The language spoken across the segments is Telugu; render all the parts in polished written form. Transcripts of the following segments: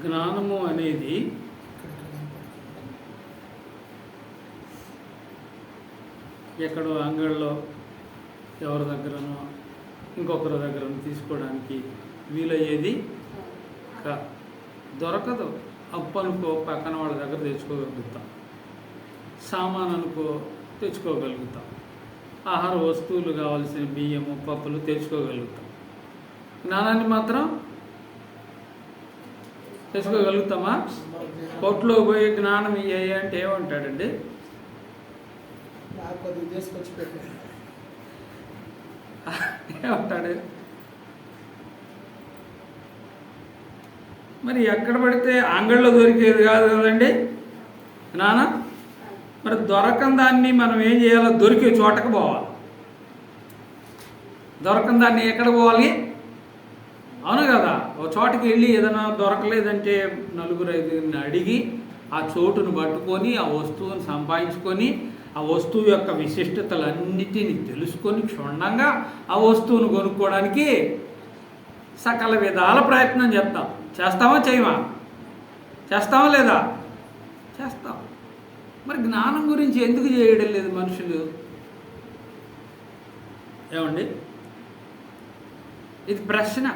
జ్ఞానము అనేది ఎక్కడో అంగళ్ళలో ఎవరి దగ్గరనో ఇంకొకరి దగ్గరనో తీసుకోవడానికి వీలయ్యేది దొరకదు. అప్పు అనుకో పక్కన వాళ్ళ దగ్గర తెచ్చుకోగలుగుతాం, సామాన్ అనుకో తెచ్చుకోగలుగుతాం, ఆహార వస్తువులు కావాల్సిన బియ్యము పప్పులు తెచ్చుకోగలుగుతాం. జ్ఞానాన్ని మాత్రం తెచ్చుకోగలుగుతామా? కొట్లో పోయి జ్ఞానం ఇయ్యాయి అంటే ఏమంటాడండి? ఏమంటాడు? మరి ఎక్కడ పడితే అంగళ్ళలో దొరికేది కాదు కదండి జ్ఞానం. మరి దొరకని దాన్ని మనం ఏం చేయాలో దొరికే చోటకు పోవాలి. దొరకని దాన్ని ఎక్కడ పోవాలి? అవును కదా, ఒక చోటకి వెళ్ళి ఏదైనా దొరకలేదంటే నలుగురు ఐదుగురిని అడిగి ఆ చోటును పట్టుకొని ఆ వస్తువుని సంపాదించుకొని ఆ వస్తువు యొక్క విశిష్టతలన్నిటిని తెలుసుకొని క్షుణ్ణంగా ఆ వస్తువును కొనుక్కోవడానికి సకల విధాల ప్రయత్నం చేస్తామా చేయమా? చేస్తామా లేదా? చేస్తాం. మరి జ్ఞానం గురించి ఎందుకు చేయడం లేదు మనుషులు? ఏమండి, ఇది ప్రశ్న.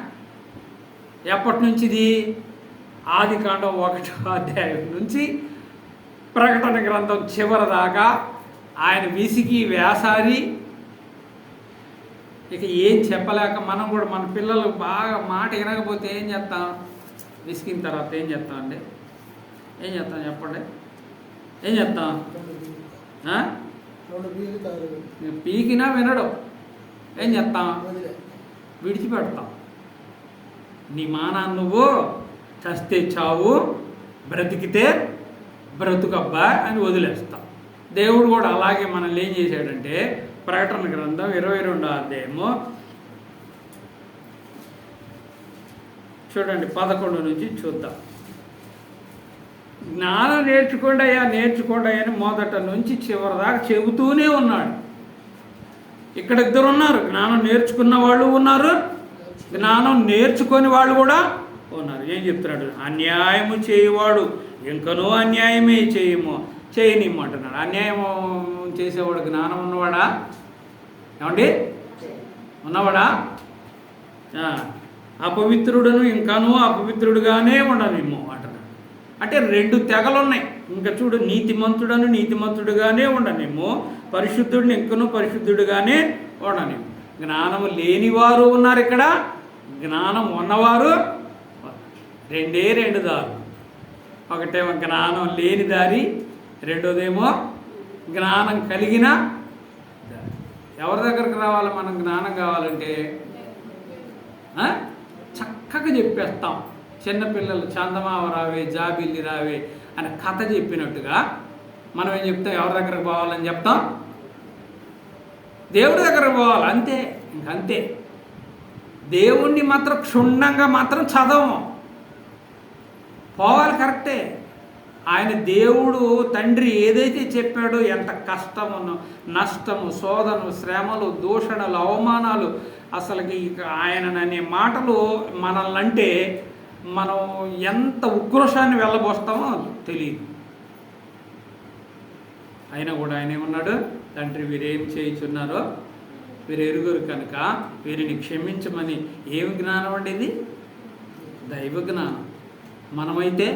ఎప్పటి నుంచి ఇది? ఆదికాండం 1వ అధ్యాయం నుంచి ప్రకటన గ్రంథం చివరి దాకా ఆయన విసిగి వేసారి ఇక ఏం చెప్పలేక మనం కూడా మన పిల్లలు బాగా మాట వినకపోతే ఏం చేస్తాం? విసిగిన తర్వాత ఏం చేస్తాం అండి? ఏం చేస్తాం చెప్పండి? ఏం చేస్తాం? పీకినా వినడం. ఏం చేస్తాం? విడిచిపెడతాం. నీ మానాన్ని నువ్వు చస్తే చావు, బ్రతికితే బ్రతుకబ్బా అని వదిలేస్తాం. దేవుడు కూడా అలాగే మనల్ని ఏం చేశాడంటే ప్రకటన గ్రంథం 22వ అధ్యాయము చూడండి 11 నుంచి చూద్దాం. జ్ఞానం నేర్చుకోండి అయ్యా అని మొదట నుంచి చివరి దాకా చెబుతూనే ఉన్నాడు. ఇక్కడ ఇద్దరు ఉన్నారు, జ్ఞానం నేర్చుకున్న వాళ్ళు ఉన్నారు, జ్ఞానం నేర్చుకొని వాళ్ళు కూడా ఉన్నారు. ఏం చెప్తున్నాడు? అన్యాయము చేయవాడు ఇంకనూ అన్యాయమే చేయనిమ్మంటున్నాడు. అన్యాయము చేసేవాడు జ్ఞానం ఉన్నవాడా? ఏమండి, ఉన్నవాడా? అపవిత్రుడును ఇంకానూ అపవిత్రుడుగానే ఉండనిమ్ము అంటున్నాడు. అంటే 2 తెగలు ఉన్నాయి. ఇంకా చూడు, నీతిమంతుడుగానే ఉండనిమ్ము, పరిశుద్ధుడిని ఇంకనూ పరిశుద్ధుడుగానే ఉండనిమ్ము. జ్ఞానము లేనివారు ఉన్నారు ఇక్కడ, జ్ఞానం ఉన్నవారు. 2 దారులు. ఒకటేమో జ్ఞానం లేని దారి, రెండోదేమో జ్ఞానం కలిగిన దారి. ఎవరి దగ్గరకు రావాలి మనం జ్ఞానం కావాలంటే? చక్కగా చెప్పేస్తాం. చిన్నపిల్లలు చందమామ రావే జాబిల్లి రావే అని కథ చెప్పినట్టుగా మనం ఏం చెప్తాం? ఎవరి దగ్గరకు పోవాలని చెప్తాం? దేవుడి దగ్గరకు పోవాలి, అంతే. ఇంకంతే. దేవుణ్ణి మాత్రం క్షుణ్ణంగా మాత్రం చదవము. పోవాలి, కరెక్టే. ఆయన దేవుడు తండ్రి ఏదైతే చెప్పాడో, ఎంత కష్టము, నష్టము, శోధను, శ్రమలు, దూషణలు, అవమానాలు, అసలుకి ఆయననే మాటలు మనల్ని అంటే మనం ఎంత ఉక్రోషాన్ని వెళ్ళబోస్తామో తెలియదు. అయినా కూడా ఆయన ఏమన్నాడు? తండ్రి వీరేం చేయుచున్నారో వీరు ఎరుగురు కనుక వీరిని క్షమించమని. ఏమి జ్ఞానం అండి ఇది? దైవ జ్ఞానం. మనమైతే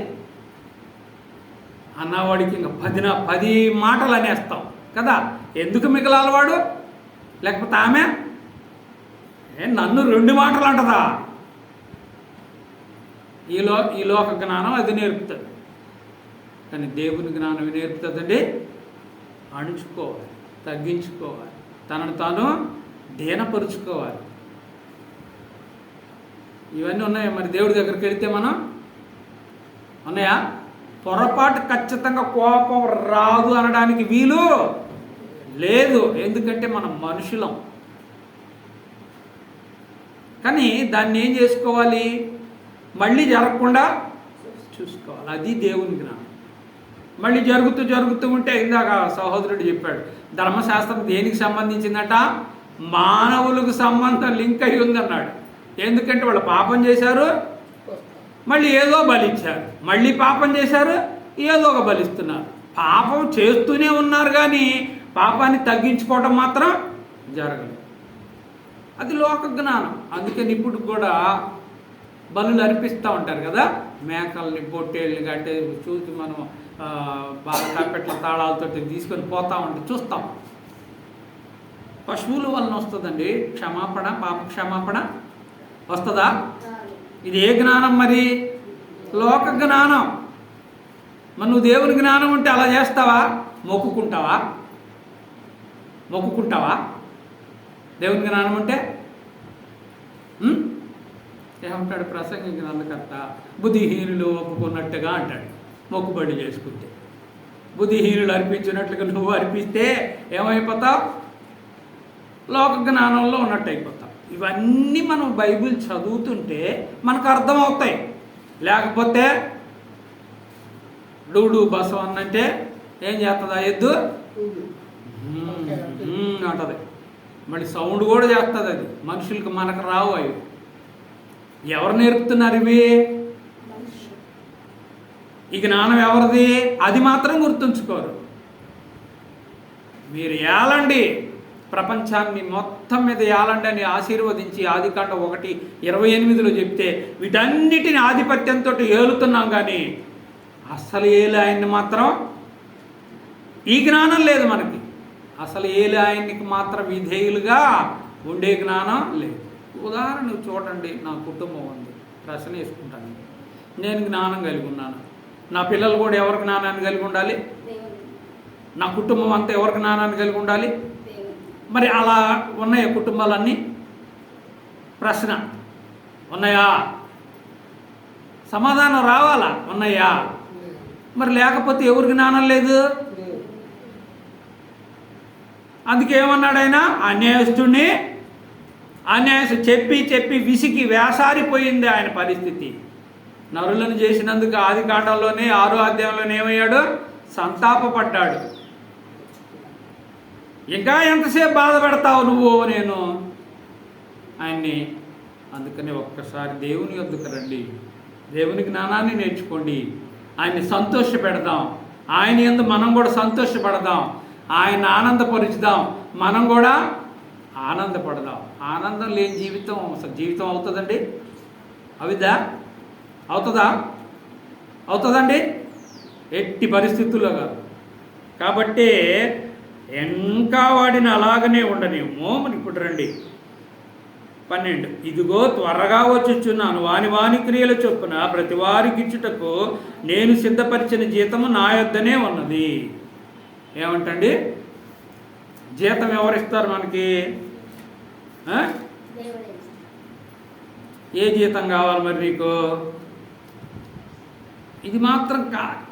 అన్నవాడికి ఇంకా 10 మాటలు అనేస్తాం కదా. ఎందుకు మిగలాలవాడు? లేకపోతే ఆమె నన్ను 2 మాటలు అంటదా? ఈ లోక జ్ఞానం అది నేర్పుతుంది, కానీ దేవుని జ్ఞానం నేర్పుతుందండి. అణుచుకోవాలి, తగ్గించుకోవాలి, తనను తాను దీనపరుచుకోవాలి. ఇవన్నీ ఉన్నాయా? మరి దేవుడి దగ్గరికి వెళితే మనం ఉన్నాయా? పొరపాటు ఖచ్చితంగా కోపం రాదు అనడానికి వీలు లేదు. ఎందుకంటే మనం మనుషులం. కానీ దాన్ని ఏం చేసుకోవాలి? మళ్ళీ జరగకుండా చూసుకోవాలి. అది దేవుని జ్ఞానం. మళ్ళీ జరుగుతూ ఉంటే ఇందాక సహోదరుడు చెప్పాడు, ధర్మశాస్త్రం దేనికి సంబంధించిందట? మానవులకు సంబంధం లింక్ అయి ఉందన్నాడు. ఎందుకంటే వాళ్ళు పాపం చేశారు, మళ్ళీ ఏదో బలిచ్చారు, మళ్ళీ పాపం చేశారు, ఏదో ఒక బలిస్తున్నారు. పాపం చేస్తూనే ఉన్నారు కానీ పాపాన్ని తగ్గించుకోవడం మాత్రం జరగదు. అది లోక జ్ఞానం. అందుకని ఇప్పుడు కూడా బలులు అర్పిస్తూ ఉంటారు కదా, మేకల్ని పొట్టేళ్ళని కట్టే చూసి మనం బాగా కప్పెట్ల తాళాలతో తీసుకొని పోతా ఉంటే చూస్తాం. పశువుల వలన వస్తుందండి క్షమాపణ, పాప క్షమాపణ వస్తుందా? ఇది ఏ జ్ఞానం మరి? లోక జ్ఞానం. మరి నువ్వు దేవుని జ్ఞానం ఉంటే అలా చేస్తావా? మొక్కుకుంటావా? దేవుని జ్ఞానం ఉంటే ఏమంటాడు ప్రసంగి గ్రంథకర్త? బుద్ధిహీనులు ఒప్పుకున్నట్టుగా అంటాడు. మొక్కుబడి చేసుకుంటే బుద్ధిహీనులు అర్పించినట్లుగా నువ్వు అర్పిస్తే ఏమైపోతావు? లోక జ్ఞానంలో ఉన్నట్టు అయిపోతావు. ఇవన్నీ మనం బైబిల్ చదువుతుంటే మనకు అర్థమవుతాయి. లేకపోతే డూడు బసం అన్నంటే ఏం చేస్తుంది? ఆ ఎద్దు అంటది, మళ్ళీ సౌండ్ కూడా చేస్తుంది. అది మనుషులకి మనకు రావు. అవి ఎవరు నేర్పుతున్నారు? ఇవి ఈ జ్ఞానం ఎవరిది? అది మాత్రం గుర్తుంచుకోరు. మీరు ఏలండి, ప్రపంచాన్ని మొత్తం మీద ఏలండి అని ఆశీర్వదించి ఆదికాండం 1:28 చెప్తే వీటన్నిటిని ఆధిపత్యంతో ఏలుతున్నాం. కానీ అసలు ఏలు ఆయన్ని మాత్రం ఈ జ్ఞానం లేదు మనకి. అసలు ఏలు ఆయనకి మాత్రం విధేయులుగా ఉండే జ్ఞానం లేదు. ఉదాహరణ చూడండి, నా కుటుంబం ఉంది, ప్రశ్న వేసుకుంటాను. నేను జ్ఞానం కలిగి ఉన్నాను, నా పిల్లలు కూడా ఎవరి జ్ఞానాన్ని కలిగి ఉండాలి? నా కుటుంబం అంతా ఎవరి జ్ఞానాన్ని కలిగి ఉండాలి? మరి అలా ఉన్నాయా కుటుంబాలన్నీ? ప్రశ్న ఉన్నాయా? సమాధానం రావాలా? ఉన్నాయా? మరి లేకపోతే ఎవరి జ్ఞానం లేదు? అందుకే ఏమన్నాడు ఆయన? అన్యాయస్తుడిని చెప్పి చెప్పి విసికి వేసారిపోయింది ఆయన పరిస్థితి. నరులను చేసినందుకు ఆదికాండంలోనే 6వ అధ్యాయంలోనే ఏమయ్యాడు? సంతాపపడ్డాడు. ఇంకా ఎంతసేపు బాధపడతావు నువ్వు నేను ఆయన్ని? అందుకని ఒక్కసారి దేవుని యొద్దకు రండి, దేవుని జ్ఞానాన్ని నేర్చుకోండి, ఆయన్ని సంతోషపెడదాం, ఆయన యందు మనం కూడా సంతోషపడదాం, ఆయన ఆనందపరుచుదాం, మనం కూడా ఆనందపడదాం. ఆనందం లేని జీవితం అసలు జీవితం అవుతుందండి? అవుతుందండి? ఎట్టి పరిస్థితుల్లో కాదు. కాబట్టి ఇంకా వాడిని అలాగనే ఉండనేమో. మరి ఇప్పుడు రండి 12. ఇదిగో త్వరగా వచ్చుచున్నాను, వాని క్రియల చొప్పున ప్రతి వారికి ఇచ్చుటకు నేను సిద్ధపరిచిన జీతము నా యొద్దనే ఉన్నది. ఏమంటండి? జీతం ఎవరిస్తారు మనకి? ఏ జీతం కావాలి మరి నీకు? ఇది మాత్రం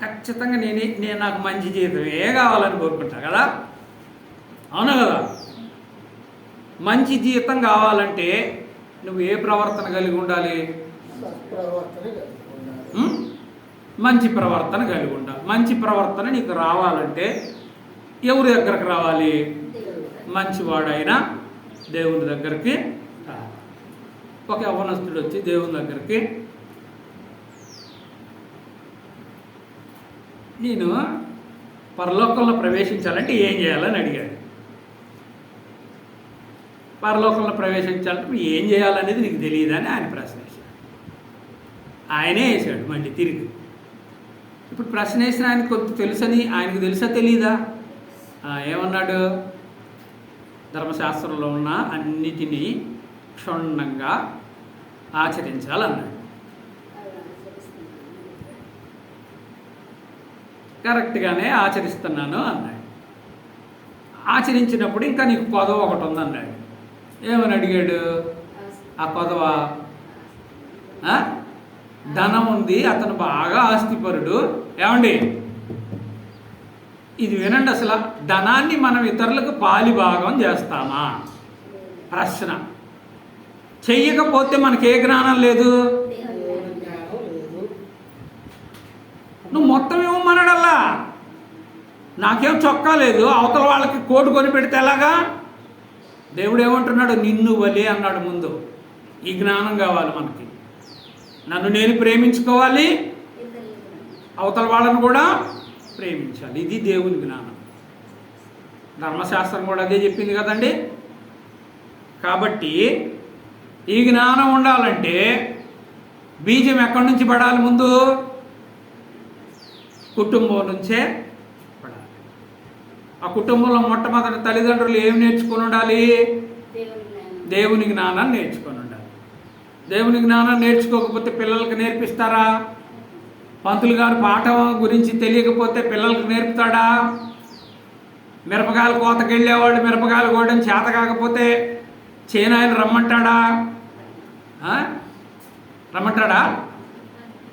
ఖచ్చితంగా నేను నాకు మంచి జీతమే కావాలని కోరుకుంటా కదా, అవునా కదా? మంచి జీతం కావాలంటే నువ్వు ఏ ప్రవర్తన కలిగి ఉండాలి? మంచి ప్రవర్తన కలిగి ఉండాలి. మంచి ప్రవర్తన నీకు రావాలంటే ఎవరి దగ్గరకు రావాలి? మంచివాడైనా దేవుని దగ్గరికి. ఒక యవ్వనస్తుడు వచ్చి దేవుని దగ్గరికి, నేను పరలోకంలో ప్రవేశించాలంటే ఏం చేయాలని అడిగాడు. పరలోకంలో ప్రవేశించాలంటే ఏం చేయాలనేది నీకు తెలియదని ఆయన ప్రశ్న వేశాడు. ఆయనే వేశాడు మళ్ళీ తిరిగి. ఇప్పుడు ప్రశ్న వేసిన ఆయనకు కొంత తెలుసని ఆయనకు తెలుసా తెలీదా? ఏమన్నాడు? ధర్మశాస్త్రంలో ఉన్న అన్నిటినీ క్షుణ్ణంగా ఆచరించాలన్నాడు. కరెక్ట్గానే ఆచరిస్తున్నాను అన్నాడు. ఆచరించినప్పుడు ఇంకా నీకు కొదవ ఒకటి ఉందన్నాడు. ఏమని అడిగాడు? ఆ కొదవ ధనం ఉంది, అతను బాగా ఆస్తిపరుడు. ఏమండి ఇది వినండి, అసలు ధనాన్ని మనం ఇతరులకు పాలిభాగం చేస్తామా? ప్రశ్న. చెయ్యకపోతే మనకి ఏ జ్ఞానం లేదు? నువ్వు మొత్తం ఇవ్వమన్నాడల్లా. నాకేం చొక్కా లేదు, అవతల వాళ్ళకి కోటు కొని పెడితే ఎలాగా? దేవుడు ఏమంటున్నాడు? నిన్ను వలే అన్నాడు ముందు. ఈ జ్ఞానం కావాలి మనకి. నన్ను నేను ప్రేమించుకోవాలి, అవతల వాళ్ళను కూడా ప్రేమించాలి. ఇది దేవుని జ్ఞానం. ధర్మశాస్త్రం కూడా అదే చెప్పింది కదండి. కాబట్టి ఈ జ్ఞానం ఉండాలంటే బీజం ఎక్కడి నుంచి పడాలి? ముందు కుటుంబం నుంచే పడాలి. ఆ కుటుంబంలో మొట్టమొదటి తల్లిదండ్రులు ఏం నేర్చుకొని ఉండాలి? దేవుని జ్ఞానాన్ని నేర్చుకొని ఉండాలి. దేవుని జ్ఞానం నేర్చుకోకపోతే పిల్లలకు నేర్పిస్తారా? పంతులు గారు పాఠం గురించి తెలియకపోతే పిల్లలకు నేర్పుతాడా? మిరపకాయలు కోతకి వెళ్ళేవాళ్ళు మిరపకాయలు కోయడం చేత కాకపోతే చేనాయలు రమ్మంటాడా? రమ్మంటాడా?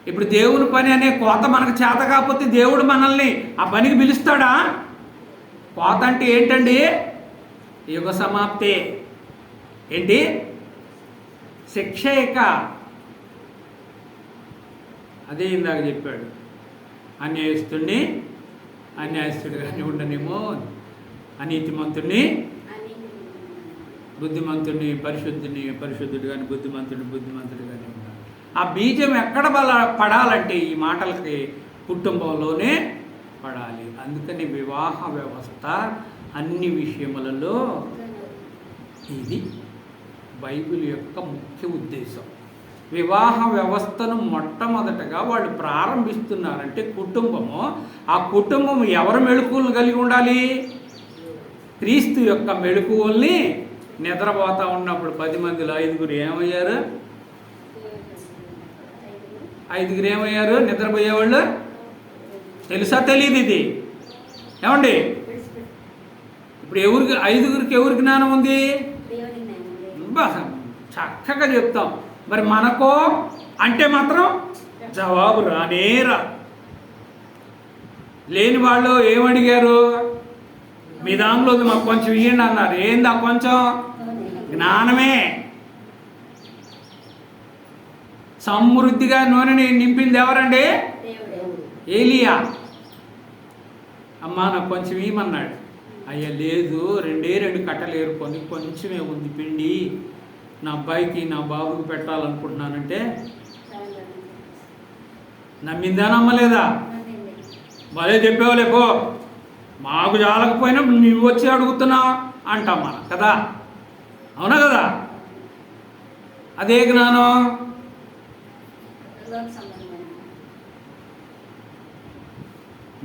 ఇప్పుడు దేవుని పని అనే కోత మనకు చేత కాకపోతే దేవుడు మనల్ని ఆ పనికి పిలుస్తాడా? కోత అంటే ఏంటండి? యుగ సమాప్తే. ఏంటి? శిక్ష. ఇక అదే ఇందాక చెప్పాడు, అన్యాయస్తుడిగానే ఉండనేమో, అనీతిమంతుడిని బుద్ధిమంతుడిని, పరిశుద్ధుడు కానీ బుద్ధిమంతుడిగానే ఉండాలి. ఆ బీజం ఎక్కడ పడాలంటే ఈ మాటలకి కుటుంబంలోనే పడాలి. అందుకని వివాహ వ్యవస్థ అన్ని విషయములలో ఇది బైబిల్ యొక్క ముఖ్య ఉద్దేశం. వివాహ వ్యవస్థను మొట్టమొదటగా వాళ్ళు ప్రారంభిస్తున్నారంటే కుటుంబము. ఆ కుటుంబం ఎవరి మెళుకువలు కలిగి ఉండాలి? క్రీస్తు యొక్క మెళుకువల్ని. నిద్రపోతా ఉన్నప్పుడు 10 మందిలో 5గురు ఏమయ్యారు? 5గురు ఏమయ్యారు? నిద్రపోయేవాళ్ళు. తెలుసా తెలియదు ఇది? ఏమండి ఇప్పుడు 5గురికి ఎవరి జ్ఞానం ఉంది? చక్కగా చెప్తాం. మరి మనకో అంటే మాత్రం జవాబు రానేరా. లేని వాళ్ళు ఏమడిగారు? మీ దానిలో మాకు కొంచెం ఇవ్వండి అన్నారు. ఏందా కొంచెం? జ్ఞానమే. సమృద్ధిగా నూనెని నింపింది ఎవరండి? ఏలియా. అమ్మా నాకు కొంచెం ఇవ్వమన్నాడు. అయ్యా లేదు, 2 కట్టలు ఏరుకొని కొంచెమే ఉంది పిండి, నా అబ్బాయికి నా బాబుకి పెట్టాలనుకుంటున్నానంటే నమ్మిందా నమ్మలేదా? భలే చెప్పేవాళ్ళే పో, మాకు చాలకపోయినా నువ్వు వచ్చి అడుగుతున్నావు అంటాం మనం కదా. అవునా కదా? అదే జ్ఞానం.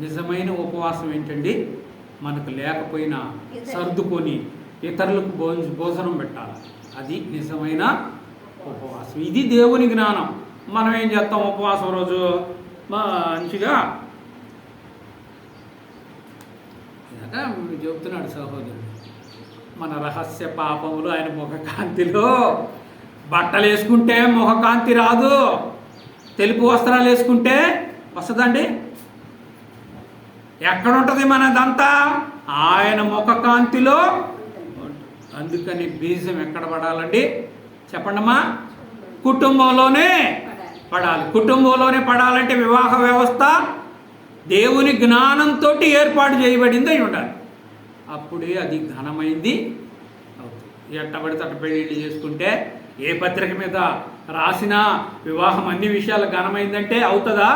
నిజమైన ఉపవాసం ఏంటండి? మనకు లేకపోయినా సర్దుకొని ఇతరులకు భోజనం పెట్టాలి. అది నిజమైన ఉపవాసం. ఇది దేవుని జ్ఞానం. మనం ఏం చేస్తాం? ఉపవాసం రోజు మంచిగా చెప్తున్నాడు సహోదరుడు, మన రహస్య పాపములు ఆయన ముఖకాంతిలో. బట్టలు వేసుకుంటే ముఖకాంతి రాదు, తెలుపు వస్త్రాలు వేసుకుంటే వస్తుందండి? ఎక్కడుంటుంది మనదంతా? ఆయన ముఖకాంతిలో. అందుకని బీజం ఎక్కడ పడాలండి? చెప్పండమ్మా. కుటుంబంలోనే పడాలి. కుటుంబంలోనే పడాలంటే వివాహ వ్యవస్థ దేవుని జ్ఞానంతో ఏర్పాటు చేయబడింది అయి ఉండాలి. అప్పుడే అది ఘనమైంది అవుతుంది. ఎట్టబడితే అట్ట పెళ్ళిళ్ళు చేసుకుంటే ఏ పత్రిక మీద రాసిన వివాహం అన్ని విషయాలు ఘనమైందంటే అవుతుందా?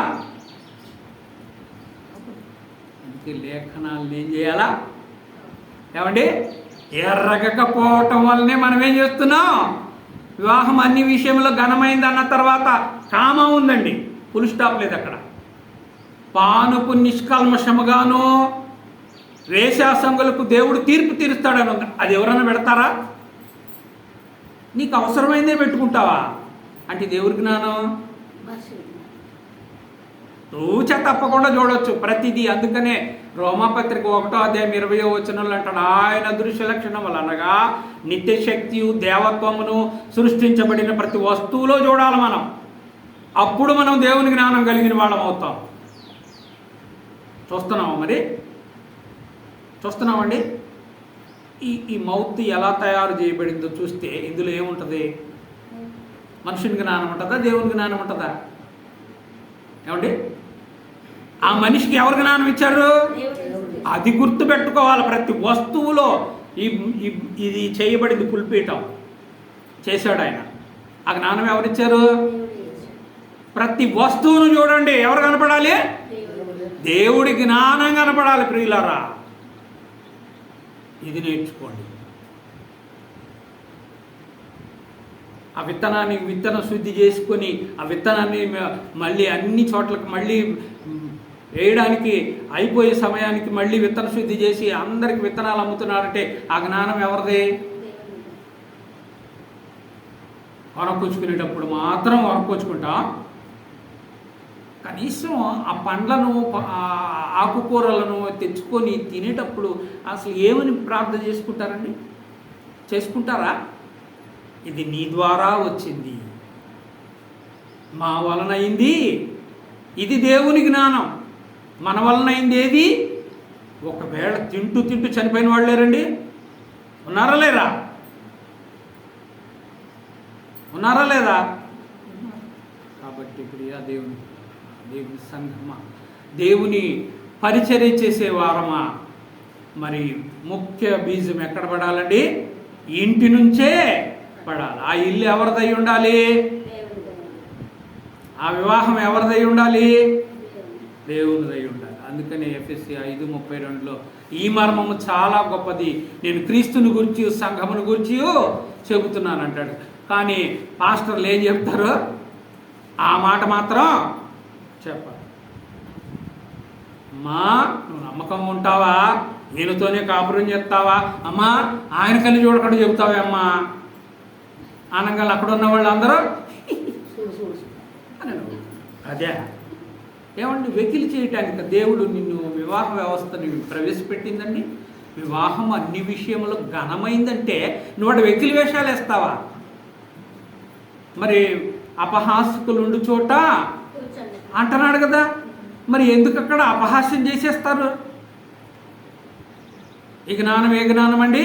అందుకే లేఖనాలను ఏం చేయాలా? ఏమండి? ఎర్రగకపోవటం వల్లనే మనం ఏం చేస్తున్నాం? వివాహం అన్ని విషయంలో ఘనమైంది అన్న తర్వాత కామం ఉందండి, ఫుల్ స్టాప్ లేదు అక్కడ. పానుపు నిష్కల్మషముగాను వేశ్యాసంగులకు దేవుడు తీర్పు తీరుస్తాడని ఉంది. అది ఎవరైనా పెడతారా? నీకు అవసరమైందే పెట్టుకుంటావా అంటే దేవుడి జ్ఞానం తూచ తప్పకుండా చూడవచ్చు ప్రతిదీ. అందుకనే రోమాపత్రిక 1వ అధ్యాయం 20వ వచనంలో అంటాడు, ఆయన దృశ్య లక్షణములు అనగా నిత్యశక్తియు దేవత్వమును సృష్టించబడిన ప్రతి వస్తువులో చూడాలి మనం. అప్పుడు మనం దేవుని జ్ఞానం కలిగిన వాళ్ళం అవుతాం. చూస్తున్నామా? మరి చూస్తున్నామండి. ఈ మౌత్ ఎలా తయారు చేయబడిందో చూస్తే ఇందులో ఏముంటుంది? మనుషుని జ్ఞానం ఉంటుందా? దేవుని జ్ఞానం ఉంటుందా? ఏమండి? ఆ మనిషికి ఎవరు జ్ఞానం ఇచ్చారు? అది గుర్తు పెట్టుకోవాలి. ప్రతి వస్తువులో ఇది చేయబడింది పుల్పీఠం చేశాడు ఆయన. ఆ జ్ఞానం ఎవరిచ్చారు? ప్రతి వస్తువును చూడండి, ఎవరు కనపడాలి? దేవుడి జ్ఞానం కనపడాలి ప్రియులారా. ఇది నేర్చుకోండి. ఆ విత్తనాన్ని విత్తన శుద్ధి చేసుకొని ఆ విత్తనాన్ని మళ్ళీ అన్ని చోట్లకి మళ్ళీ వేయడానికి అయిపోయే సమయానికి మళ్ళీ విత్తన శుద్ధి చేసి అందరికి విత్తనాలు అమ్ముతున్నారంటే ఆ జ్ఞానం ఎవరిదే? వరకొచ్చుకునేటప్పుడు మాత్రం వరకొచ్చుకుంటాం. కనీసం ఆ పండ్లను ఆకుకూరలను తెచ్చుకొని తినేటప్పుడు అసలు ఏమని ప్రార్థన చేసుకుంటారండి? చేసుకుంటారా? ఇది నీ ద్వారా వచ్చింది, మా వలన అయింది, ఇది దేవుని జ్ఞానం. మన వలన అయింది ఏది? ఒకవేళ తింటూ తింటూ చనిపోయిన వాళ్ళు లేరండి? ఉన్నారా లేరా? ఉన్నారా లేదా? కాబట్టి ఇప్పుడు దేవుని సంఘమా, దేవుని పరిచర్య చేసే వారమా, మరి ముఖ్య బీజం ఎక్కడ పడాలండి? ఇంటి నుంచే పడాలి. ఆ ఇల్లు ఎవరిదై ఉండాలి? ఆ వివాహం ఎవరిదై ఉండాలి? దేవునిదై ఉండాలి. అందుకని ఎఫెసీ 5:32లో ఈ మర్మము చాలా గొప్పది, నేను క్రీస్తుని గురించి సంఘమును గురించి చెబుతున్నాను అంటాడు. కానీ పాస్టర్లు ఏం చెప్తారు? ఆ మాట మాత్రం చెప్పాలి. అమ్మా నువ్వు నమ్మకం ఉంటావా? నేనుతోనే కాపురం చేస్తావా? అమ్మా ఆయన కళ్ళు చూడకుండా చెబుతావా అమ్మా అనగానే అక్కడ ఉన్న వాళ్ళు అందరూ అదే ఏమండి, వెకిలి చేయటానికి దేవుడు నిన్ను వివాహ వ్యవస్థని ప్రవేశపెట్టిందండి. వివాహం అన్ని విషయంలో ఘనమైందంటే నువ్వు వాడు వెకిలి వేషాలు వేస్తావా? మరి అపహాసకులు ఉండు చోట అంటున్నాడు కదా, మరి ఎందుకు అక్కడ అపహాస్యం చేసేస్తారు? ఈ జ్ఞానం ఏ జ్ఞానం అండి?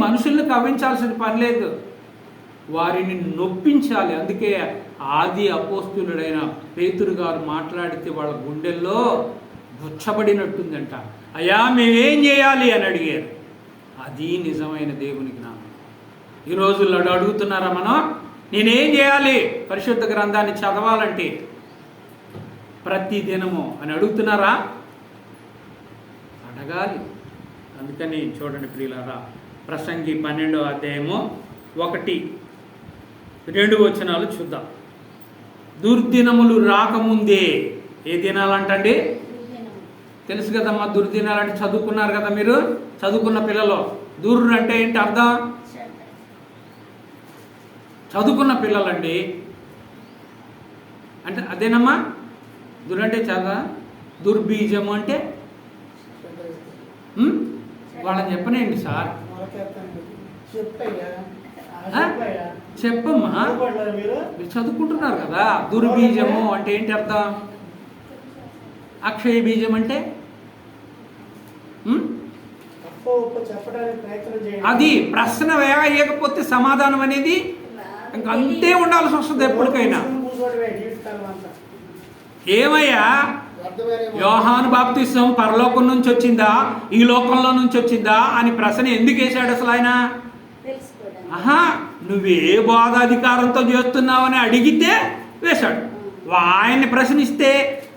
మనుషుల్ని కవ్వించాల్సిన పని లేదు, వారిని నొప్పించాలి. అందుకే ఆది అపోస్తులుడైన పేతురు గారు మాట్లాడితే వాళ్ళ గుండెల్లో గుచ్చబడినట్టుందంట. అయ్యా మేమేం చేయాలి అని అడిగారు. అది నిజమైన దేవుని జ్ఞానం. ఈ రోజుల్లో అడుగుతున్నారా మనం? నేనేం చేయాలి పరిశుద్ధ గ్రంథాన్ని చదవాలంటే ప్రతి దినము అని అడుగుతున్నారా? అడగాలి. అందుకని చూడండి ప్రియులారా, ప్రసంగి 12వ అధ్యాయము 1-2 చూద్దాం. దుర్దినములు రాకముందే, ఏ దినాలంటండి? తెలుసు కదమ్మా, దుర్దినాలు అంటే చదువుకున్నారు కదా మీరు, చదువుకున్న పిల్లలు. దుర్రు అంటే ఏంటి అర్థం? చదువుకున్న పిల్లలండి అంటే అదేనమ్మా. దుర్ అంటే చదా, దుర్బీజము అంటే వాళ్ళని చెప్పనేయండి సార్. చెప్పమ్మా, మీరు చదువుకుంటున్నారు కదా. దుర్బీజము అంటే ఏంటి అర్థం? అక్షయ బీజం అంటే అది ప్రశ్న వేయకపోతే సమాధానం అనేది ఇంకా అంతే ఉండాల్సి వస్తుంది ఎప్పటికైనా. ఏమయ్యా, యోహాను బాప్తిసం పరలోకం నుంచి వచ్చిందా ఈ లోకంలో నుంచి వచ్చిందా అని ప్రశ్న ఎందుకు వేశాడు అసలు ఆయన? నువ్వే బోధాధికారంతో చేస్తున్నావని అడిగితే వేశాడు. ఆయన్ని ప్రశ్నిస్తే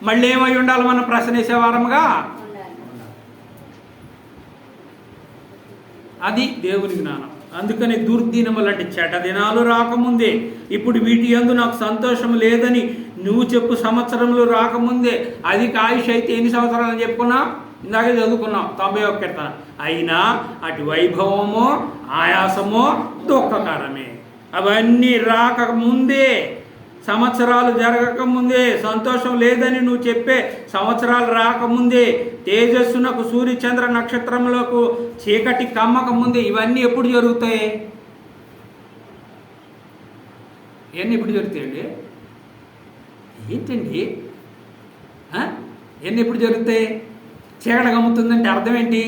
మళ్ళీ ఏమై ఉండాలి? మనం ప్రశ్న వేసేవారముగా. అది దేవుని జ్ఞానం. అందుకని దుర్దినములు అంటే చెడ్డ దినాలు రాకముందే, ఇప్పుడు వీటి యందు నాకు సంతోషం లేదని నువ్వు చెప్పు సంవత్సరములు రాకముందే. అది ఆయుష్ అయితే ఎన్ని సంవత్సరాలు అని చెప్పుకున్నావు? ఇందాకే చదువుకున్నాం 91 కీర్తన. అయినా అటు వైభవమో ఆయాసమో దుఃఖకరమే. అవన్నీ రాకముందే, సంవత్సరాలు జరగకముందే, సంతోషం లేదని నువ్వు చెప్పే సంవత్సరాలు రాకముందే, తేజస్సునకు సూర్యచంద్ర నక్షత్రములకు చీకటి కమ్మక ముందే. ఇవన్నీ ఎప్పుడు జరుగుతాయి? ఇవన్నీ ఎప్పుడు జరుగుతాయండి? ఏంటండి ఇవన్నీ ఎప్పుడు జరుగుతాయి? చీకటి కమ్ముతుందంటే అర్థం ఏంటి?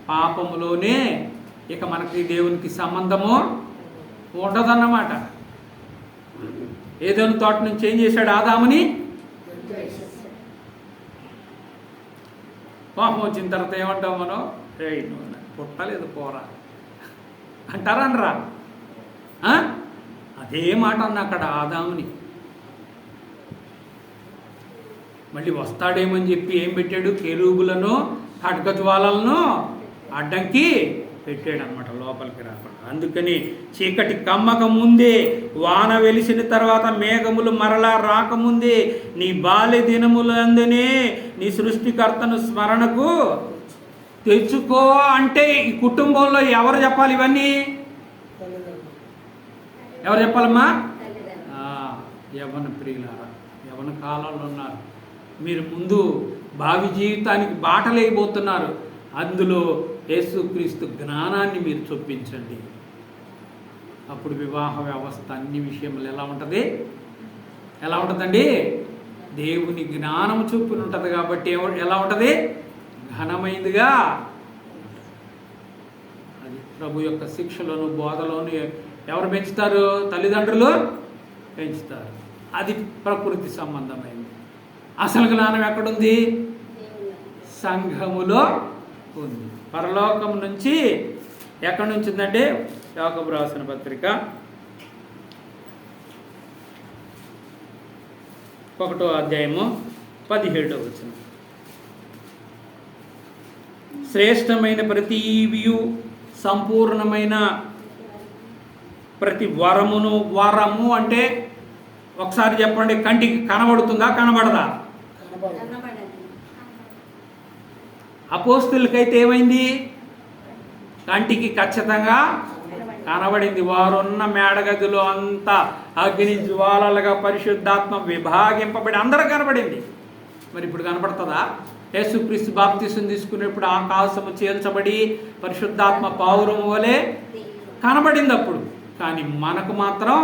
పాపములోనే ఇక మనకి దేవునికి సంబంధము ఉండదన్నమాట. ఏదైనా తోట నుంచి ఏం చేశాడు? ఆదాముని పాపం వచ్చిన తర్వాత ఏమంటాం మనం? పుట్టలేదు పోరా అంటారా అనరా? అదే మాట అన్న అక్కడ ఆదాముని. మళ్ళీ వస్తాడేమని చెప్పి ఏం పెట్టాడు? కెరూబులను ఖడ్గజ్వాలలను అడ్డంకి పెట్టాడు అనమాట, లోపలికి రాకుండా. అందుకని చీకటి కమ్మక ముందే, వాన వెలిసిన తర్వాత మేఘములు మరలా రాకముందే, నీ బాల్య దినములందునే నీ సృష్టికర్తను స్మరణకు తెచ్చుకో అంటే ఈ కుటుంబంలో ఎవరు చెప్పాలి ఇవన్నీ? ఎవరు చెప్పాలమ్మా? యవ్వన ప్రియులారా, యవ్వన కాలంలో ఉన్నారు మీరు. ముందు భావి జీవితానికి బాటలేయబోతున్నారు. అందులో యేసుక్రీస్తు జ్ఞానాన్ని మీరు చొప్పించండి. అప్పుడు వివాహ వ్యవస్థ అన్ని విషయములు ఎలా ఉంటుంది? ఎలా ఉంటుందండి? దేవుని జ్ఞానం చొప్పున ఉంటుంది కాబట్టి ఎలా ఉంటుంది? ఘనమైందిగా. అది ప్రభు యొక్క శిక్షలోను బోధలోను ఎవరు పెంచుతారు? తల్లిదండ్రులు పెంచుతారు. అది ప్రకృతి సంబంధమైంది. అసలు జ్ఞానం ఎక్కడుంది? సంఘములో ఉంది. పరలోకం నుంచి ఎక్కడి నుంచి ఉందంటే, యాకోబు రాసిన పత్రిక 1వ అధ్యాయము 17వ వచనం. శ్రేష్టమైన ప్రతి ఈవియు, సంపూర్ణమైన ప్రతి వరమును. వరము అంటే ఒకసారి చెప్పండి, కంటికి కనబడుతుందా కనబడదా? అపోస్తులకైతే ఏమైంది? కంటికి ఖచ్చితంగా కనబడింది. వారున్న మేడగదిలో అంతా అగ్ని జ్వాలలుగా పరిశుద్ధాత్మ విభాగింపబడి అందరూ కనబడింది. మరి ఇప్పుడు కనబడుతుందా? యేసుక్రీస్తు బాప్తిసం తీసుకునేప్పుడు ఆకాశము చీల్చబడి పరిశుద్ధాత్మ పావురము వలె కనబడింది అప్పుడు. కానీ మనకు మాత్రం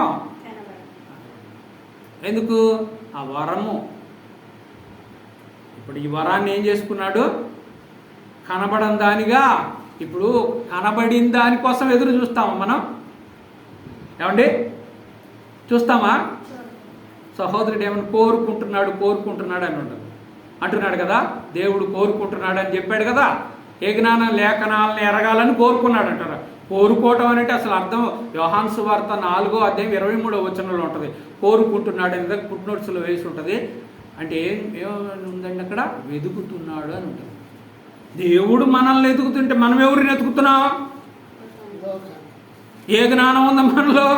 ఎందుకు? ఆ వరము. ఇప్పుడు ఈ వరాన్ని ఏం చేసుకున్నాడు? కనబడని దానిగా. ఇప్పుడు కనబడిన దానికోసం ఎదురు చూస్తామా మనం? ఏమండి చూస్తామా? సహోదరుడు ఏమైనా కోరుకుంటున్నాడు అని ఉండదు అంటున్నాడు కదా. దేవుడు కోరుకుంటున్నాడు అని చెప్పాడు కదా. ఏ జ్ఞానం లేఖనాలను ఎరగాలని కోరుకున్నాడు అంటారు. కోరుకోవటం అంటే అసలు అర్థం యోహాను సువార్త 4వ అధ్యాయం 23వ వచనంలో ఉంటుంది. కోరుకుంటున్నాడు అనేది ఫుట్నోట్స్లో వేసి ఉంటుంది. అంటే ఏమేమి ఉందండి అక్కడ? వెతుకుతున్నాడు అని ఉంటుంది. దేవుడు మనల్ని ఎదుగుతుంటే మనం ఎవరిని ఎతుకుతున్నాం? ఏ జ్ఞానం ఉందా మనలో?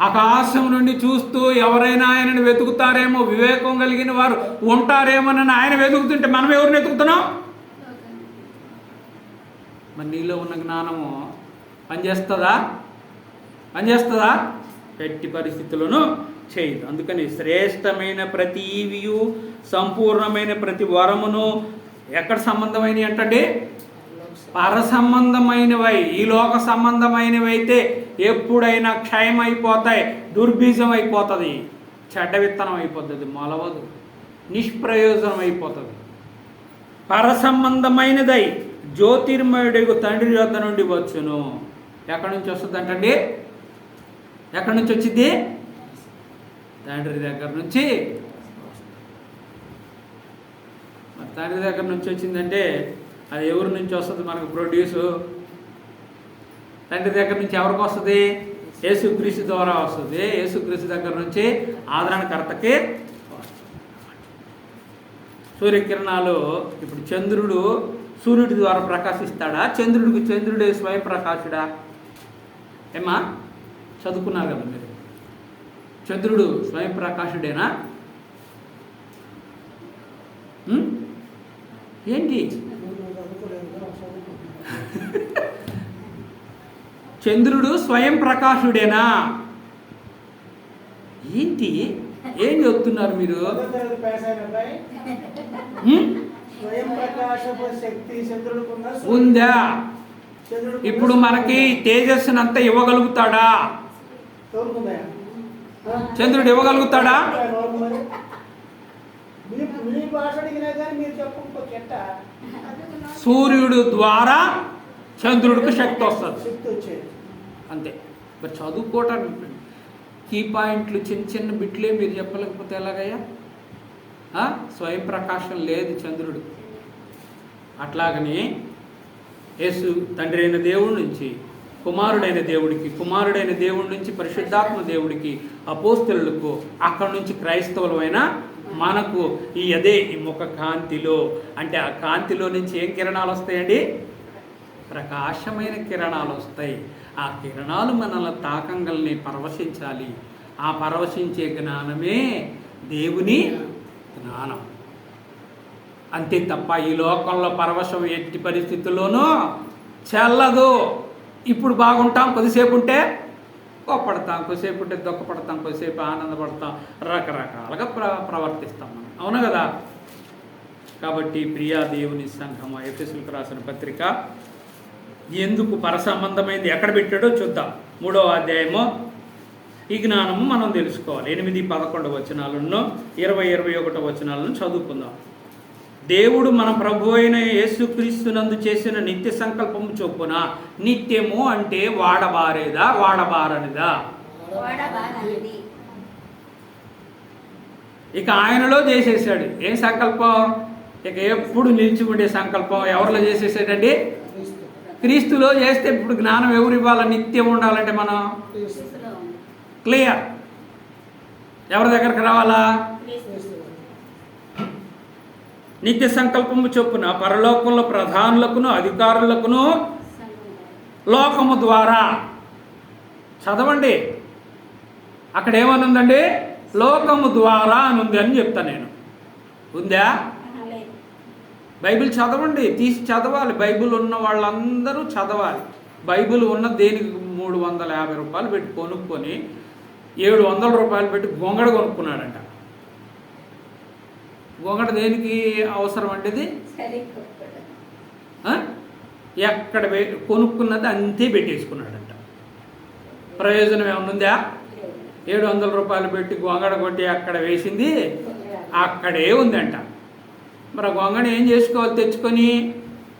ఆకాశం నుండి చూస్తూ ఎవరైనా ఆయనను వెతుకుతారేమో, వివేకం కలిగిన వారు ఉంటారేమోనని ఆయన వెతుకుతుంటే మనం ఎవరిని ఎతుకుతున్నాం? మరి నీలో ఉన్న జ్ఞానము పనిచేస్తుందా? ఎట్టి పరిస్థితులను చేయదు. అందుకని శ్రేష్టమైన ప్రతి ఈవియు, సంపూర్ణమైన ప్రతి వరమును ఎక్కడ సంబంధమైనవి అంటే పర సంబంధమైనవై. ఈ లోక సంబంధమైనవి అయితే ఎప్పుడైనా క్షయం అయిపోతాయి, దుర్బీజం అయిపోతుంది, చెడ్డ విత్తనం అయిపోతుంది, మొలవదు, నిష్ప్రయోజనం అయిపోతుంది. పర సంబంధమైనదై జ్యోతిర్మయుడు తండ్రి వద్ద నుండి వచ్చును. ఎక్కడి నుంచి వస్తుంది అంటండి? ఎక్కడి నుంచి వచ్చింది? తండ్రి దగ్గర నుంచి. తండ్రి దగ్గర నుంచి వచ్చిందంటే అది ఎవరి నుంచి వస్తుంది? మనకు ప్రొడ్యూసు తండ్రి దగ్గర నుంచి ఎవరికి వస్తుంది? యేసుక్రీస్తు ద్వారా వస్తుంది. యేసుక్రీస్తు దగ్గర నుంచి ఆదరణకర్తకి వస్తుంది. సూర్యకిరణాలు ఇప్పుడు చంద్రుడు సూర్యుడి ద్వారా ప్రకాశిస్తాడా? చంద్రుడే స్వయం ప్రకాశుడా? ఏమా చదువుకున్నారు కదా మీరు. చంద్రుడు స్వయం ప్రకాశుడేనా? ఏంటి? చంద్రుడు స్వయం ప్రకాశుడేనా? ఏంటి? ఏం చెప్తున్నారు మీరు? ఉందా? ఇప్పుడు మనకి తేజస్సునంతా ఇవ్వగలుగుతాడా? చంద్రుడు ఇవ్వగలుగుతాడా? సూర్యుడు ద్వారా చంద్రుడికి శక్తి వస్తుంది అంతే. మరి చదువుకోవటం కీ పాయింట్లు చిన్న బిట్లే మీరు చెప్పలేకపోతే ఎలాగయ్యా? స్వయం ప్రకాశం లేదు చంద్రుడు. అట్లాగని యేసు తండ్రి అయిన దేవుడి నుంచి కుమారుడైన దేవుడికి, కుమారుడైన దేవుడి నుంచి పరిశుద్ధాత్మ దేవుడికి, అపోస్తలులకు, అక్కడి నుంచి క్రైస్తవులమైన మనకు ఈ ముఖ కాంతిలో, అంటే ఆ కాంతిలో నుంచి ఏం కిరణాలు వస్తాయండి? ప్రకాశమైన కిరణాలు వస్తాయి. ఆ కిరణాలు మనల్ని తాకంగల్ని పరవశించాలి. ఆ పరవశించే జ్ఞానమే దేవుని జ్ఞానం. అంతే తప్ప ఈ లోకంలో పరవశం ఎట్టి పరిస్థితుల్లోనూ చెల్లదు. ఇప్పుడు బాగుంటాం, కొద్దిసేపు ఉంటే కోప్పడతాం, కొద్దిసేపు ఉంటే దుఃఖపడతాం, కొద్దిసేపు ఆనందపడతాం, రకరకాలుగా ప్రవర్తిస్తాం మనం, అవును కదా? కాబట్టి ప్రియా దేవుని సంఘం ఎఫెసీయులకు రాసిన పత్రిక ఎందుకు పరసంబంధమైంది ఎక్కడ పెట్టాడో చూద్దాం. 3వ అధ్యాయము ఈ జ్ఞానము మనం తెలుసుకోవాలి. 8-11 వచనాలను 20-21 వచనాలను చదువుకుందాం. దేవుడు మన ప్రభు అయిన యేసుక్రీస్తునందు చేసిన నిత్య సంకల్పము చొప్పున, నిత్యము అంటే వాడబారేదా వాడబారనిదా? ఇక ఆయనలో చేసేసాడు. ఏం సంకల్పం? ఇక ఎప్పుడు నిలిచి ఉండే సంకల్పం ఎవరిలో చేసేసాడండి? క్రీస్తులో చేస్తే ఇప్పుడు జ్ఞానం ఎవరు ఇవ్వాలి? నిత్యం ఉండాలంటే మనం క్లియర్. ఎవరి దగ్గరకు రావాలా? నిత్య సంకల్పము చొప్పున పరలోకంలో ప్రధానులకును అధికారులకును లోకము ద్వారా, చదవండి అక్కడ ఏమని ఉందండి? లోకము ద్వారా అని ఉంది అని చెప్తాను నేను. ఉందా? బైబిల్ చదవండి, తీసి చదవాలి. బైబిల్ ఉన్న వాళ్ళందరూ చదవాలి. బైబిల్ ఉన్న దేనికి 350 రూపాయలు పెట్టి కొనుక్కొని 700 రూపాయలు పెట్టి గొంగడ కొనుక్కున్నాడంట. గొంగడ దేనికి అవసరం అంటే ఇది ఎక్కడ కొనుక్కున్నది అంతే పెట్టేసుకున్నాడంట. ప్రయోజనం ఏమనుందా? 700 రూపాయలు పెట్టి గొంగడ కొట్టి అక్కడ వేసింది అక్కడే ఉందంట. మరి ఆ గొంగడ ఏం చేసుకోవాలి? తెచ్చుకొని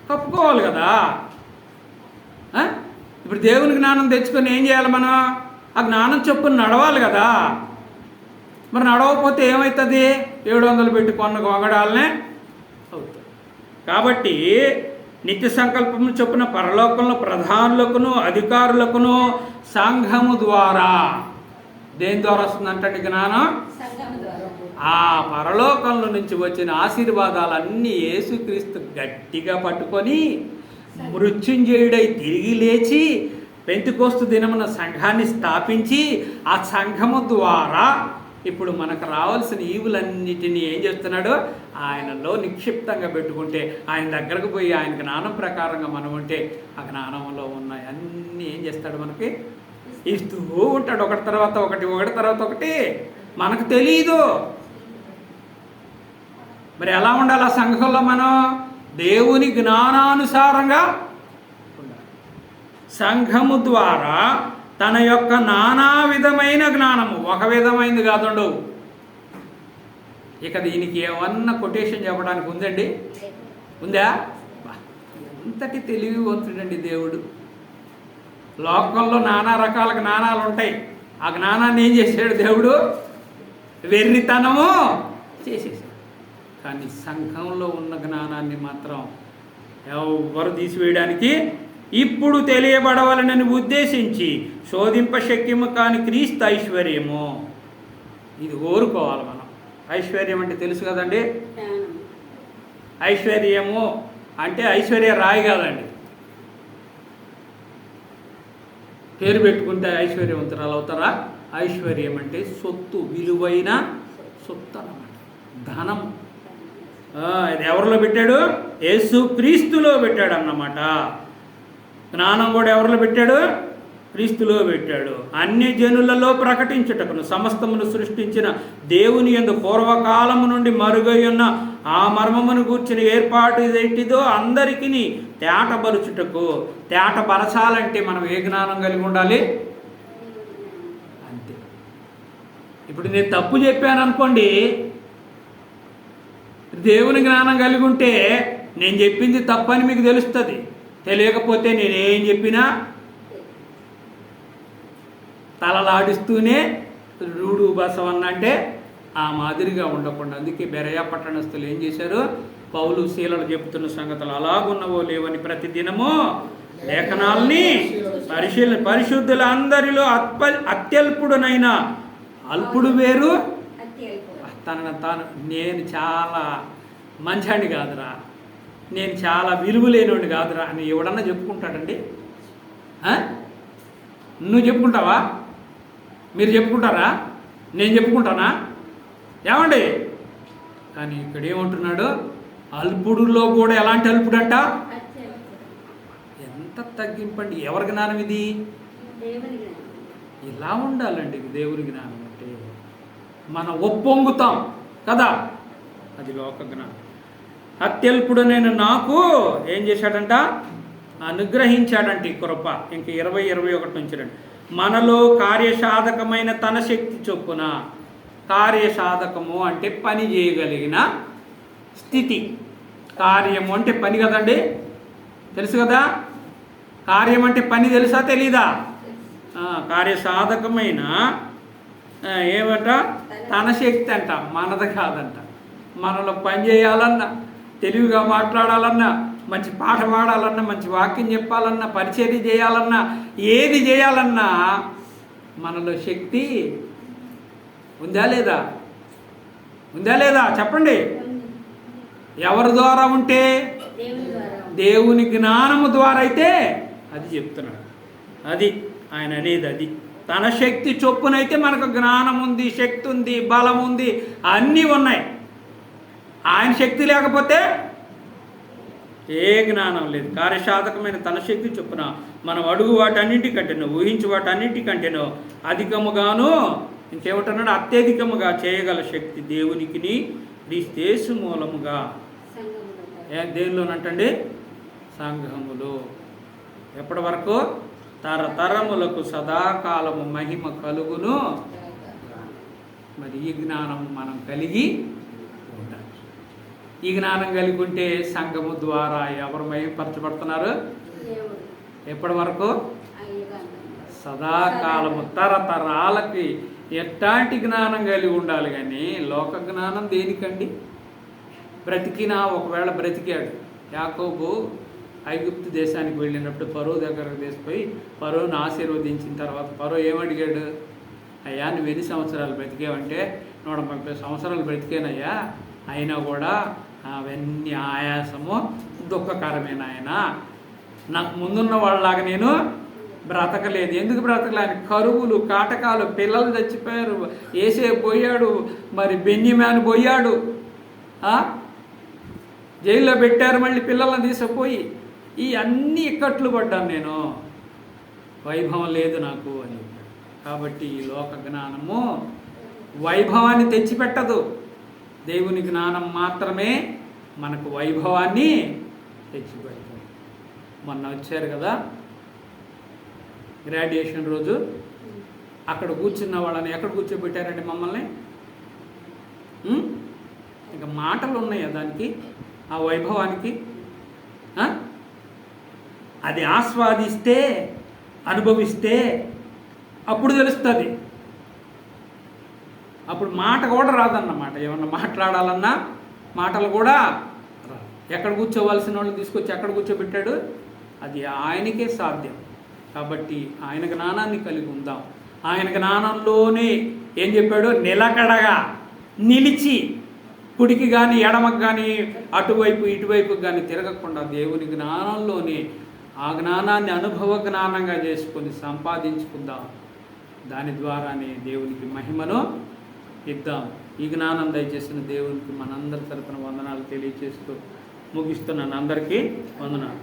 కప్పుకోవాలి కదా. ఇప్పుడు దేవుని జ్ఞానం తెచ్చుకొని ఏం చేయాలి మనం? ఆ జ్ఞానం చొప్పున నడవాలి కదా. మరి నడవకపోతే ఏమవుతుంది? 700 పెట్టి కొన్న గొంగడాలనే అవుతుంది. కాబట్టి నిత్య సంకల్పము చొప్పున పరలోకంలో ప్రధానులకును అధికారులకును సంఘము ద్వారా, దేని ద్వారా వస్తుందంటే జ్ఞానం? ఆ పరలోకంలో నుంచి వచ్చిన ఆశీర్వాదాలన్నీ యేసుక్రీస్తు గట్టిగా పట్టుకొని మృత్యుంజయుడై తిరిగి లేచి పెంతెకోస్తు దినమున సంఘాన్ని స్థాపించి ఆ సంఘము ద్వారా ఇప్పుడు మనకు రావాల్సిన ఈవులన్నిటినీ ఏం చేస్తున్నాడు? ఆయనలో నిక్షిప్తంగా పెట్టుకుంటే, ఆయన దగ్గరకు పోయి ఆయన జ్ఞానం ప్రకారంగా మనం ఉంటే ఆ జ్ఞానంలో ఉన్న అన్నీ ఏం చేస్తాడు? మనకి ఇస్తూ ఉంటాడు. ఒకటి తర్వాత ఒకటి, ఒకటి తర్వాత ఒకటి. మనకు తెలీదు. మరి ఎలా ఉండాలి ఆ సంఘంలో? మనం దేవుని జ్ఞానానుసారంగా ఉండాలి. సంఘము ద్వారా తన యొక్క నానా విధమైన జ్ఞానము, ఒక విధమైనది కాదుండు. ఇక దీనికి ఏమన్నా కొటేషన్ చెప్పడానికి ఉందండి? ఉందా? ఎంతటి తెలివివంతుడండి దేవుడు. లోకంలో నానా రకాల జ్ఞానాలు ఉంటాయి. ఆ జ్ఞానాన్ని ఏం చేశాడు దేవుడు? వెర్రితనము చేసేసాడు. కానీ సంఘంలో ఉన్న జ్ఞానాన్ని మాత్రం ఎవరు తీసివేయడానికి? ఇప్పుడు తెలియబడవలనని ఉద్దేశించి శోధింప శక్యము కాని క్రీస్తు ఐశ్వర్యము, ఇది కోరుకోవాలి మనం. ఐశ్వర్యం అంటే తెలుసు కదండి. ఐశ్వర్యము అంటే ఐశ్వర్య రాయి కాదండి. పేరు పెట్టుకుంటే ఐశ్వర్యవంతురాలు అవుతారా? ఐశ్వర్యం అంటే సొత్తు, విలువైన సొత్తు అన్నమాట, ధనం. ఇది ఎవరిలో పెట్టాడు? యేసు క్రీస్తులో పెట్టాడు అన్నమాట. జ్ఞానం కూడా ఎవరిలో పెట్టాడు? క్రీస్తులో పెట్టాడు. అన్ని జనులలో ప్రకటించుటకును సమస్తమును సృష్టించిన దేవుని యందు పూర్వకాలము నుండి మరుగై ఉన్న ఆ మర్మమును గూర్చిన ఏర్పాటు ఎట్టిదో అందరికీ తేటపరుచుటకు. తేటపరచాలంటే మనం ఏ జ్ఞానం కలిగి ఉండాలి? అంతే. ఇప్పుడు నేను తప్పు చెప్పాను అనుకోండి, దేవుని జ్ఞానం కలిగి ఉంటే నేను చెప్పింది తప్పని మీకు తెలుస్తుంది. తెలియకపోతే నేనేం చెప్పినా తలలాడిస్తూనే రూడు బసవన్న అంటే ఆ మాదిరిగా ఉండకుండా. అందుకే బెరయా పట్టణస్థులు ఏం చేశారు? పౌలు శీలలు చెబుతున్న సంగతులు అలాగున్నవో లేవని ప్రతిదినము లేఖనాల్ని పరిశుద్ధుల అందరిలో అత్యల్పుడునైనా అల్పుడు వేరు, తాను నేను చాలా మంచాన్ని కాదురా, నేను చాలా విలువ లేనివాడిని కాదురా అని ఎవడన్నా చెప్పుకుంటాడండి? నువ్వు చెప్పుకుంటావా? మీరు చెప్పుకుంటారా? నేను చెప్పుకుంటానా? ఏమండి? కానీ ఇక్కడ ఏమంటున్నాడు? అల్పుడులో కూడా ఎలాంటి అల్పుడంట? ఎంత తగ్గింపండి! ఎవరి జ్ఞానం ఇది? ఇలా ఉండాలండి దేవుని జ్ఞానం అంటే. మనం ఒప్పొంగుతాం కదా, అది లోక జ్ఞానం. అత్యల్పుడు నేను నాకు ఏం చేశాడంట? అనుగ్రహించాడంటే ఈ కృప. ఇంక 20-21 నుంచి రండి. మనలో కార్యసాధకమైన తన శక్తి చొప్పున. కార్యసాధకము అంటే పని చేయగలిగిన స్థితి. కార్యము అంటే పని కదండి, తెలుసు కదా? కార్యం అంటే పని తెలుసా తెలీదా? కార్యసాధకమైన ఏమంట? తన శక్తి అంట, మనది కాదంట. మనలో పని చేయాలన్నా, తెలివిగా మాట్లాడాలన్నా, మంచి పాట పాడాలన్నా, మంచి వాక్యం చెప్పాలన్నా, పరిచర్య చేయాలన్నా, ఏది చేయాలన్నా మనలో శక్తి ఉందా లేదా? ఉందా లేదా? చెప్పండి. ఎవరి ద్వారా ఉంటే? దేవుని జ్ఞానము ద్వారా అయితే అది చెప్తున్నాడు. అది ఆయన అనేది. అది తన శక్తి చొప్పునైతే మనకు జ్ఞానం ఉంది, శక్తి ఉంది, బలం ఉంది, అన్నీ ఉన్నాయి. ఆయన శక్తి లేకపోతే ఏ జ్ఞానం లేదు. కార్యసాధకమైన తన శక్తి చొప్పున మనం అడుగు వాటన్నింటికంటేనో, ఊహించు వాటన్నింటికంటేనో అధికముగాను, ఇంకేమంటున్నాడు? అత్యధికముగా చేయగల శక్తి దేవునికిని క్రీస్తు మూలముగా. దేనిలోనంటండి? సంఘములో. ఎప్పటి వరకు? తరతరములకు సదాకాలము మహిమ కలుగును. మరి ఈ జ్ఞానం మనం కలిగి ఉండాలి. ఈ జ్ఞానం కలిగి ఉంటే సంఘము ద్వారా ఎవరు మహిమపరచబడుతున్నారు? ఎప్పటి వరకు? సదాకాలము, తరతరాలకి. ఎట్లాంటి జ్ఞానం కలిగి ఉండాలి? కానీ లోక జ్ఞానం దేనికండి? బ్రతికినా, ఒకవేళ బ్రతికాడు. యాకోబు ఐగుప్తు దేశానికి వెళ్ళినప్పుడు ఫరో దగ్గరకు తీసుకుపోయి ఫరోను ఆశీర్వదించిన తర్వాత ఫరో ఏమడిగాడు? అయ్యా, నువ్వు ఎన్ని సంవత్సరాలు బ్రతికేవంటే 130 సంవత్సరాలు బ్రతికేనయ్యా, అయినా కూడా అవన్నీ ఆయాసము దుఃఖకరమైన ఆయన, నాకు ముందున్న వాళ్ళలాగా నేను బ్రతకలేదు. ఎందుకు బ్రతకలేదు? కరువులు, కాటకాలు, పిల్లలు చచ్చిపోయారు, ఏసే పోయాడు, మరి బెన్యమాను పోయాడు, జైల్లో పెట్టారు, మళ్ళీ పిల్లల్ని తీసుకుపోయి ఈ అన్ని ఇక్కట్లు పడ్డాను నేను, వైభవం లేదు నాకు అని. కాబట్టి ఈ లోక జ్ఞానము వైభవాన్ని తెచ్చిపెట్టదు. దేవుని జ్ఞానం మాత్రమే మనకు వైభవాన్ని తెచ్చిపెడుతుంది. మొన్న వచ్చారు కదా గ్రాడ్యుయేషన్ రోజు, అక్కడ కూర్చున్న వాళ్ళని ఎక్కడ కూర్చోబెట్టారండి మమ్మల్ని? ఇంకా మాటలు ఉన్నాయా దానికి? ఆ వైభవానికి? అది ఆస్వాదిస్తే, అనుభవిస్తే అప్పుడు తెలుస్తుంది. అప్పుడు మాట కూడా రాదన్నమాట. ఏమన్నా మాట్లాడాలన్నా మాటలు కూడా రాదు. ఎక్కడ కూర్చోవలసిన వాళ్ళు తీసుకొచ్చి ఎక్కడ కూర్చోబెట్టాడు? అది ఆయనకే సాధ్యం. కాబట్టి ఆయన జ్ఞానాన్ని కలిగి ఉందాం. ఆయన జ్ఞానంలోనే ఏం చెప్పాడు? నిలకడగా నిలిచి, కుడికి కానీ ఎడమకు కానీ అటువైపు ఇటువైపుకి కానీ తిరగకుండా దేవుని జ్ఞానంలోనే ఆ జ్ఞానాన్ని అనుభవ జ్ఞానంగా చేసుకొని సంపాదించుకుందాం. దాని ద్వారానే దేవునికి మహిమను ఇద్దాం. ఈ జ్ఞానం దయచేసిన దేవునికి మనందరి తరపున వందనాలు తెలియజేస్తూ ముగిస్తున్నాను. అందరికీ వందనాలు.